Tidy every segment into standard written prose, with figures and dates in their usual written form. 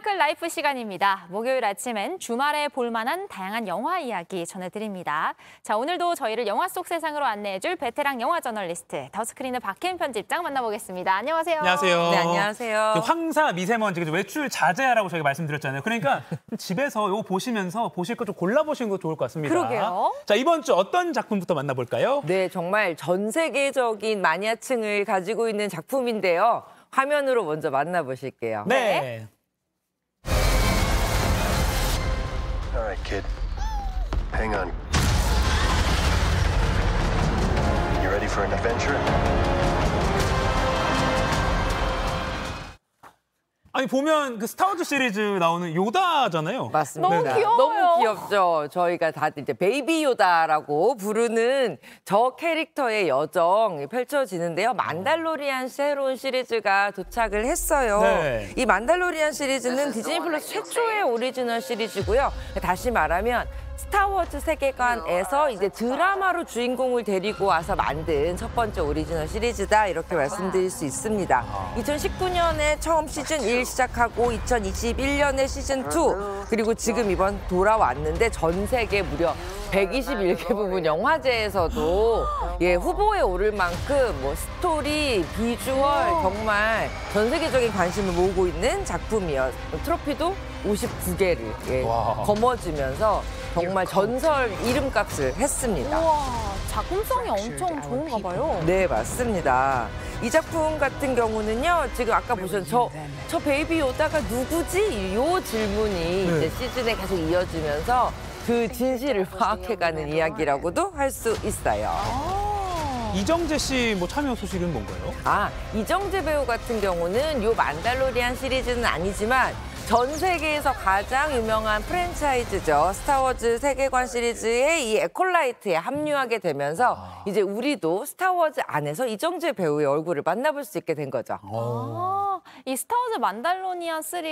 미라클 라이프 시간입니다. 목요일 아침엔 주말에 볼만한 다양한 영화 이야기 전해드립니다. 자, 오늘도 저희를 영화 속 세상으로 안내해줄 베테랑 영화 저널리스트 더스크린의 박혜인 편집장 만나보겠습니다. 안녕하세요. 안녕하세요. 네, 안녕하세요. 황사, 미세먼지, 외출 자제하라고 저희가 말씀드렸잖아요. 그러니까 집에서 이거 보시면서 보실 거 좀 골라보시는 거 좋을 것 같습니다. 그러게요. 자, 이번 주 어떤 작품부터 만나볼까요? 네, 정말 전 세계적인 마니아층을 가지고 있는 작품인데요. 화면으로 먼저 만나보실게요. 네. All right, kid. Hang on. You ready for an adventure? 아니, 보면 그 스타워즈 시리즈 나오는 요다잖아요. 맞습니다. 너무 귀여워요. 너무 귀엽죠. 저희가 다들 이제 베이비 요다라고 부르는 저 캐릭터의 여정이 펼쳐지는데요. 만달로리안 새로운 시리즈가 도착을 했어요. 네. 이 만달로리안 시리즈는 디즈니 플러스 최초의 오리지널 시리즈고요. 다시 말하면 스타워즈 세계관에서 이제 드라마로 주인공을 데리고 와서 만든 첫 번째 오리지널 시리즈다 이렇게 말씀드릴 수 있습니다. 2019년에 처음 시즌 1 시작하고 2021년에 시즌 2 그리고 지금 이번 돌아왔는데 전 세계 무려 121개 부분 영화제에서도 후보에 오를 만큼 뭐 스토리, 비주얼 정말 전 세계적인 관심을 모으고 있는 작품이에요. 트로피도 59개를 거머쥐면서 정말 전설 이름값을 했습니다. 우와, 작품성이 엄청 좋은가 봐요. 네, 맞습니다. 이 작품 같은 경우는요, 지금 아까 보셨죠? 저 베이비 요다가 누구지? 요 질문이 이제 시즌에 계속 이어지면서 그 진실을 파악해가는 이야기라고도 할 수 있어요. 이정재 씨 뭐 참여 소식은 뭔가요? 이정재 배우 같은 경우는 요 만달로리안 시리즈는 아니지만 전 세계에서 가장 유명한 프랜차이즈죠. 스타워즈 세계관 시리즈의 이 에콜라이트에 합류하게 되면서 이제 우리도 스타워즈 안에서 이정재 배우의 얼굴을 만나볼 수 있게 된 거죠. 이 스타워즈 만달로니안 3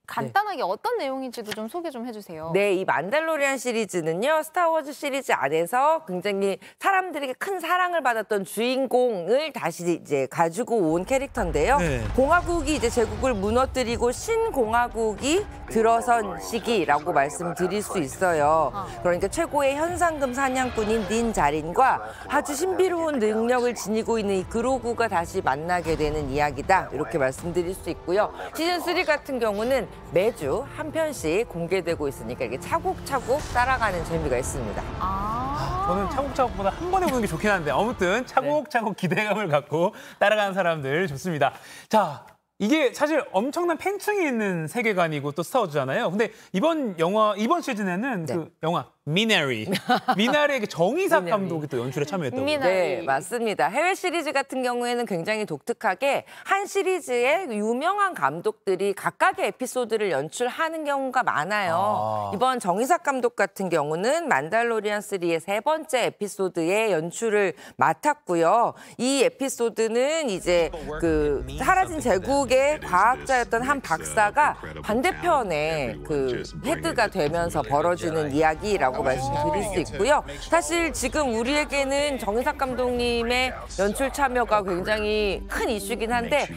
간단하게 어떤 내용인지도 좀 소개 좀 해주세요. 네, 이 만달로리안 시리즈는요. 스타워즈 시리즈 안에서 굉장히 사람들에게 큰 사랑을 받았던 주인공을 다시 이제 가지고 온 캐릭터인데요. 네. 공화국이 이제 제국을 무너뜨리고 신공화국이 들어선 시기라고 말씀드릴 수 있어요. 그러니까 최고의 현상금 사냥꾼인 닌 자린과 아주 신비로운 능력을 지니고 있는 이 그로구가 다시 만나게 되는 이야기다. 이렇게 말씀드릴 수 있고요. 시즌 3 같은 경우는 매주 한 편씩 공개되고 있으니까 이게 차곡차곡 따라가는 재미가 있습니다. 저는 차곡차곡보다 한 번에 보는 게 좋긴 한데 아무튼 차곡차곡 기대감을 갖고 따라가는 사람들 좋습니다. 자, 이게 사실 엄청난 팬층이 있는 세계관이고 또 스타워즈잖아요. 근데 이번 시즌에는 그 영화 미나리의 정의삭 감독이 또 연출에 참여했다고. 네, 맞습니다. 해외 시리즈 같은 경우에는 굉장히 독특하게 한 시리즈의 유명한 감독들이 각각의 에피소드를 연출하는 경우가 많아요. 이번 정의삭 감독 같은 경우는 만달로리안 3의 3번째 에피소드의 연출을 맡았고요. 이 에피소드는 이제 그 사라진 제국의 과학자였던 한 박사가 반대편에 그 헤드가 되면서 벌어지는 이야기라고 말씀드릴 수 있고요. 사실 지금 우리에게는 정의삭 감독님의 연출 참여가 굉장히 큰 이슈긴 한데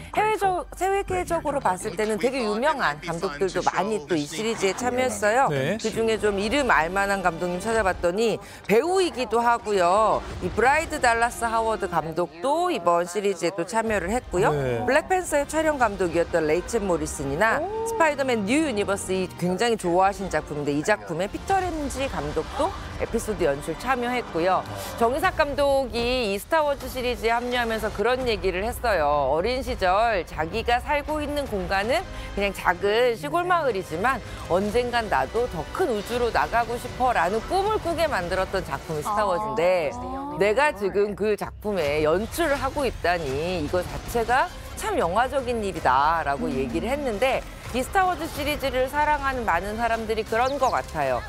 세계적으로 봤을 때는 되게 유명한 감독들도 많이 또 이 시리즈에 참여했어요. 네. 그중에 좀 이름 알만한 감독님 찾아봤더니 배우이기도 하고요. 이 브라이드 달라스 하워드 감독도 이번 시리즈에 또 참여를 했고요. 네. 블랙팬서의 촬영 감독이었던 레이첼 모리슨이나 스파이더맨 뉴 유니버스 이 굉장히 좋아하신 작품인데 이 작품의 피터 램지 감독도 에피소드 연출 참여했고요. 정의삭 감독이 이 스타워즈 시리즈에 합류하면서 그런 얘기를 했어요. 어린 시절 자기가 살고 있는 공간은 그냥 작은 시골 마을이지만 언젠간 나도 더 큰 우주로 나가고 싶어라는 꿈을 꾸게 만들었던 작품이 스타워즈인데 내가 지금 그 작품에 연출을 하고 있다니 이거 자체가 참 영화적인 일이다라고 얘기를 했는데 이 스타워즈 시리즈를 사랑하는 많은 사람들이 그런 것 같아요.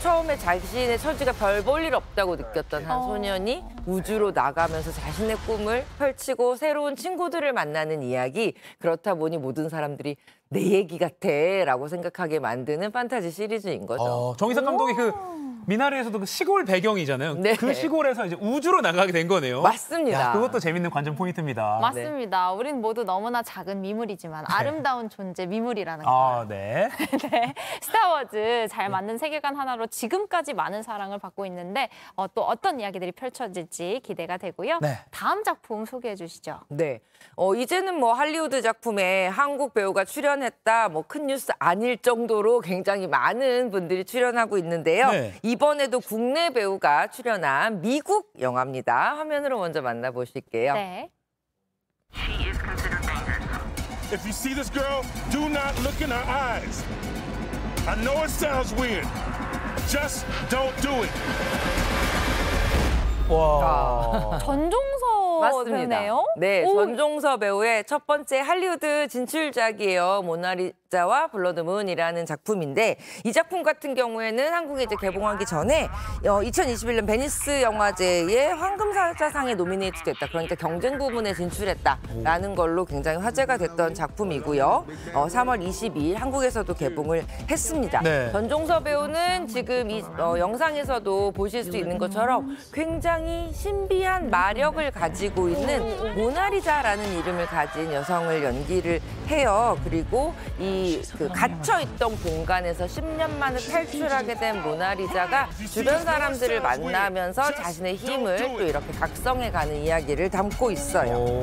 처음에 자신의 처지가 별 볼 일 없다고 느꼈던 한 소년이 우주로 나가면서 자신의 꿈을 펼치고 새로운 친구들을 만나는 이야기. 그렇다 보니 모든 사람들이 내 얘기 같아 라고 생각하게 만드는 판타지 시리즈인 거죠. 정의삭 감독이 그 미나리에서도 그 시골 배경이잖아요. 네. 그 시골에서 이제 우주로 나가게 된 거네요. 맞습니다. 야, 그것도 재밌는 관전 포인트입니다. 맞습니다. 우린 모두 너무나 작은 미물이지만 아름다운 존재 미물이라는 거. 아, 네. 네. 스타워즈 잘 만든 세계관 하나로 지금까지 많은 사랑을 받고 있는데 또 어떤 이야기들이 펼쳐질지 기대가 되고요. 네. 다음 작품 소개해 주시죠. 네. 이제는 뭐 할리우드 작품에 한국 배우가 출연했다, 뭐 큰 뉴스 아닐 정도로 굉장히 많은 분들이 출연하고 있는데요. 네. 이번에도 국내 배우가 출연한 미국 영화입니다. 화면으로 먼저 만나보실게요. 네. If you see this girl, do not look in her eyes. I know it sounds weird. Just don't do it. 와. 전종서 맞습니다. 배우네요. 네, 오, 전종서 배우의 첫 번째 할리우드 진출작이에요. 모나리자와 블러드문이라는 작품인데 이 작품 같은 경우에는 한국에 이제 개봉하기 전에 2021년 베니스 영화제에 황금사자상에 노미네이트됐다. 그러니까 경쟁 부분에 진출했다라는 걸로 굉장히 화제가 됐던 작품이고요. 3월 22일 한국에서도 개봉을 했습니다. 네. 전종서 배우는 지금 이 영상에서도 보실 수 있는 것처럼 굉장히 신비한 마력을 가지고 있는 모나리자라는 이름을 가진 여성을 연기를 해요. 그리고 그 갇혀있던 공간에서 10년 만에 탈출하게 된 모나리자가 주변 사람들을 만나면서 자신의 힘을 또 이렇게 각성해가는 이야기를 담고 있어요.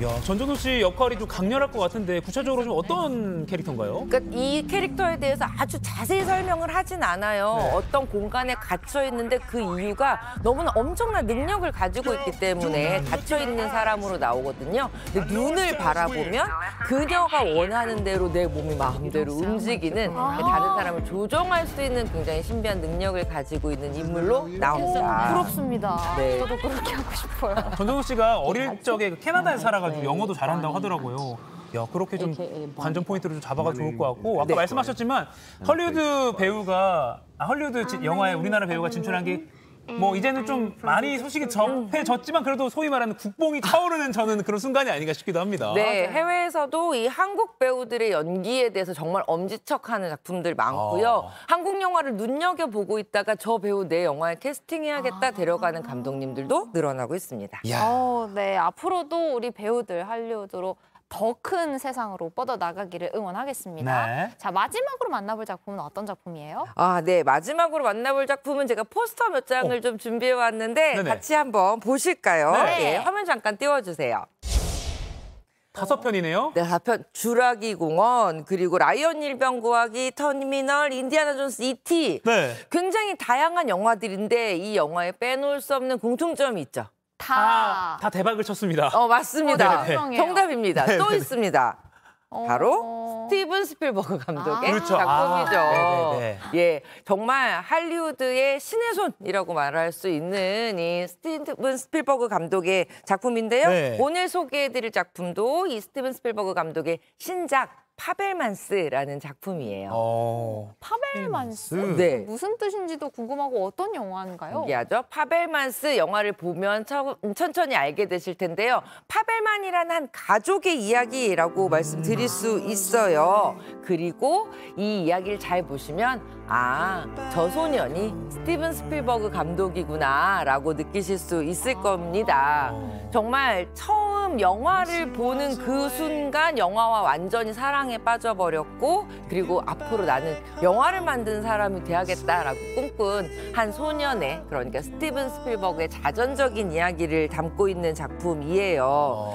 야, 전종서 씨 역할이 좀 강렬할 것 같은데 구체적으로 좀 어떤 캐릭터인가요? 그러니까 이 캐릭터에 대해서 아주 자세히 설명을 하진 않아요. 네. 어떤 공간에 갇혀 있는데 그 이유가 너무나 엄청난 능력을 가지고 있기 때문에 갇혀 있는 사람으로 나오거든요. 근데 눈을 바라보면 그녀가 원하는 대로 내 몸이 마음대로 움직이는 다른 사람을 조정할 수 있는 굉장히 신비한 능력을 가지고 있는 인물로 나옵니다. 부럽습니다. 네. 저도 그렇게 하고 싶어요. 전종서 씨가 어릴 적에 그 캐나다에 살아가지고 영어도 잘한다고 하더라고요. 야, 그렇게 좀 관전 포인트를 좀 잡아가 좋을 것 같고 아까 말씀하셨지만 헐리우드 배우가 헐리우드 영화에 우리나라 배우가 진출한 게 뭐 이제는 좀 많이 소식이 접해졌지만 그래도 소위 말하는 국뽕이 차오르는 저는 그런 순간이 아닌가 싶기도 합니다. 네, 해외에서도 이 한국 배우들의 연기에 대해서 정말 엄지척하는 작품들 많고요. 한국 영화를 눈여겨보고 있다가 저 배우 내 영화에 캐스팅해야겠다 데려가는 감독님들도 늘어나고 있습니다. 야. 네, 앞으로도 우리 배우들 할리우드로 더 큰 세상으로 뻗어나가기를 응원하겠습니다. 네. 자, 마지막으로 만나볼 작품은 어떤 작품이에요? 네, 마지막으로 만나볼 작품은 제가 포스터 몇 장을 좀 준비해 왔는데 네네. 같이 한번 보실까요? 네. 예, 화면 잠깐 띄워주세요. 5편이네요. 네, 4편 주라기 공원, 그리고 라이언 일병 구하기, 터미널, 인디아나 존스 E.T. 네. 굉장히 다양한 영화들인데 이 영화에 빼놓을 수 없는 공통점이 있죠. 다. 다 대박을 쳤습니다. 맞습니다. 네네. 정답입니다. 또 있습니다. 바로 어. 스티븐 스필버그 감독의 그렇죠. 작품이죠. 네네네. 예, 정말 할리우드의 신의 손이라고 말할 수 있는 이 스티븐 스필버그 감독의 작품인데요. 네. 오늘 소개해드릴 작품도 이 스티븐 스필버그 감독의 신작 파벨만스라는 작품이에요. 파벨만스? 네. 무슨 뜻인지도 궁금하고 어떤 영화인가요? 신기하죠? 파벨만스 영화를 보면 천천히 알게 되실 텐데요. 파벨만이라는 한 가족의 이야기라고 말씀드릴 수 있어요. 그리고 이 이야기를 잘 보시면 저 소년이 스티븐 스필버그 감독이구나라고 느끼실 수 있을 겁니다. 정말 처음 영화를 보는 그 순간 영화와 완전히 사랑에 빠져버렸고 그리고 앞으로 나는 영화를 만드는 사람이 돼야겠다라고 꿈꾼 한 소년의 그러니까 스티븐 스필버그의 자전적인 이야기를 담고 있는 작품이에요.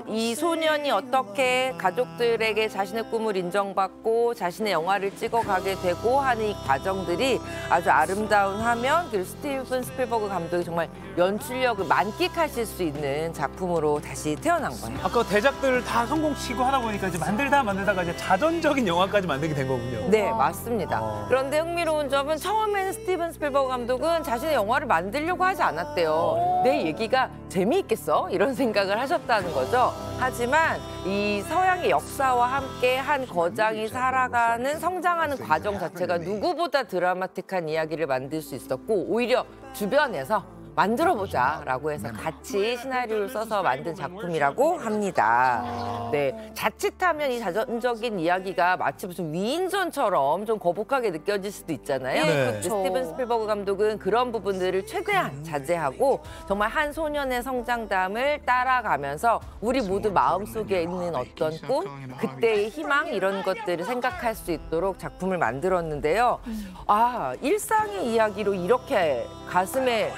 이 소년이 어떻게 가족들에게 자신의 꿈을 인정받고 자신의 영화를 찍어가게 되고 하는 이 과정들이 아주 아름다운 화면 그리고 스티븐 스필버그 감독이 정말 연출력을 만끽하실 수 있는 작품으로 다시 태어난 거예요. 아까 대작들 다 성공치고 하다 보니까 이제 만들다가 이제 자전적인 영화까지 만들게 된 거군요. 네, 맞습니다. 그런데 흥미로운 점은 처음에는 스티븐 스필버그 감독은 자신의 영화를 만들려고 하지 않았대요. 내 얘기가 재미있겠어? 이런 생각을 하셨다는 거죠. 하지만 이 서양의 역사와 함께 한 거장이 살아가는 성장하는 과정 자체가 누구보다 드라마틱한 이야기를 만들 수 있었고 오히려 주변에서 만들어보자라고 해서 같이 시나리오를 써서 만든 작품이라고 합니다. 네, 자칫하면 이 자전적인 이야기가 마치 무슨 위인전처럼 좀 거북하게 느껴질 수도 있잖아요. 네. 근데 스티븐 스필버그 감독은 그런 부분들을 최대한 자제하고 정말 한 소년의 성장담을 따라가면서 우리 모두 마음속에 있는 어떤 꿈, 그때의 희망 이런 것들을 생각할 수 있도록 작품을 만들었는데요. 아, 일상의 이야기로 이렇게 가슴을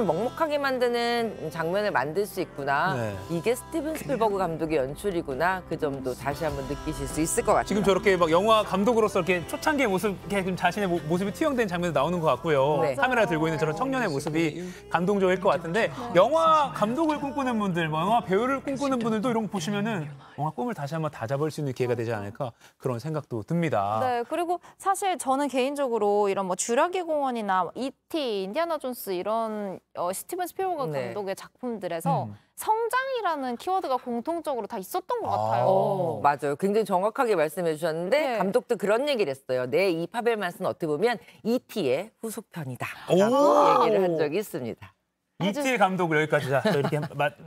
먹먹하게 만드는 장면을 만들 수 있구나. 네. 이게 스티븐 스필버그 감독의 연출이구나. 그 점도 다시 한번 느끼실 수 있을 것 같아요. 지금 저렇게 막 영화 감독으로서 이렇게 초창기의 모습, 이렇게 좀 자신의 모습이 투영된 장면도 나오는 것 같고요. 네. 카메라 들고 있는 저런 청년의 모습이 감동적일 것 같은데 영화 감독을 꿈꾸는 분들, 뭐 영화 배우를 꿈꾸는 분들도 이런 거 보시면은 영화 꿈을 다시 한번 다잡을 수 있는 기회가 되지 않을까 그런 생각도 듭니다. 네, 그리고 사실 저는 개인적으로 이런 뭐 주라기 공원이나 E.T., 인디아나 존스 이런 스티븐 스필버그 네. 감독의 작품들에서 성장이라는 키워드가 공통적으로 다 있었던 것 같아요. 맞아요. 굉장히 정확하게 말씀해 주셨는데 네. 감독도 그런 얘기를 했어요. 내 이 파벨만스는 어떻게 보면 E.T.의 후속편이다. 오! 라고 얘기를 한 적이 있습니다. 이티 감독을 여기까지 자, 이렇게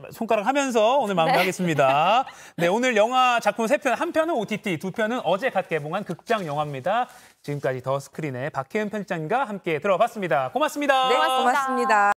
손가락 하면서 오늘 마무리하겠습니다. 네, 오늘 영화 작품 3편, 한 편은 OTT, 2편은 어제 갓 개봉한 극장 영화입니다. 지금까지 더 스크린의 박혜은 편집장님과 함께 들어봤습니다. 고맙습니다. 네, 고맙습니다.